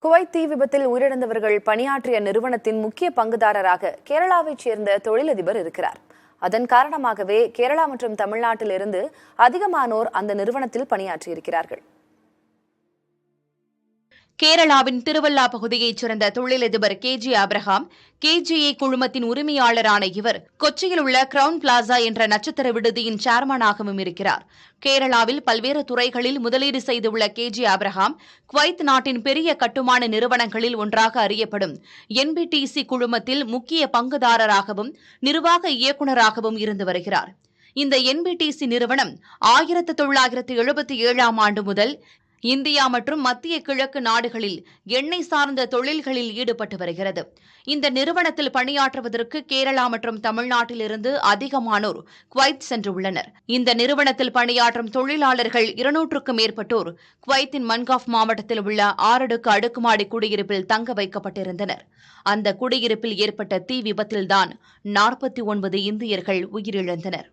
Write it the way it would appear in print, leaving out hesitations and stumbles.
Kuwait தீ விபத்தில் உயிரிழந்தவர்கள் பணியாற்றிய நிறுவனத்தின் முக்கிய பங்குதாரராக கேரளாவைச் சேர்ந்த தொழிலதிபர் இருக்கிறார். அதன் காரணமாகவே கேரளா மற்றும் தமிழ்நாட்டிலிருந்து அதிகமானோர் அந்த நிறுவனத்தில் பணியாற்றியிருக்கிறார்கள். கேரளாவின் திருவள்ளா பகுதியைச் சேர்ந்த தொழிலதிபர் KG ஆப்ரஹாம், KGA குழுமத்தின் உரிமையாளரான இவர் கொச்சியில் உள்ள கிரவுன் பிளாசா என்ற நட்சத்திர விடுதியின் சேர்மனாகவும் இருக்கிறார். கேரளாவில் பல்வேறு துறைகளில் முதலீடு செய்துள்ள KG ஆப்ரஹாம், குவைத் நாட்டின் பெரிய கட்டுமான நிறுவனங்களில் ஒன்றாக அறியப்படும் NBTC குழுமத்தில் முக்கிய பங்குதாரராகவும் நிர்வாக இயக்குநராகவும் இருந்து வருகிறார். இந்த NBTC நிறுவனம் 1977ஆம் ஆண்டு முதல் இந்தியா மற்றும் மத்திய கிழக்கு நாடுகளில் எண்ணெய் சார்ந்த தொழில்களில் ஈடுபட்டு வருகிறது. இந்த நிறுவனத்தில் பணியாற்றுவதற்கு கேரளா மற்றும் தமிழ்நாட்டிலிருந்து அதிகமானோர் குவைத் சென்றுள்ளனர். இந்த நிறுவனத்தில் பணியாற்றும் தொழிலாளர்கள் 200க்கும் மேற்பட்டோர் குவைத்தின் மன்காஃப் மாவட்டத்தில் உள்ள 6 அடுக்கு அடுக்குமாடி குடியிருப்பில் தங்க வைக்கப்பட்டிருந்தனர். அந்த குடியிருப்பில் ஏற்பட்ட தீ விபத்தில்தான் 49 இந்தியர்கள் உயிரிழந்தனர்.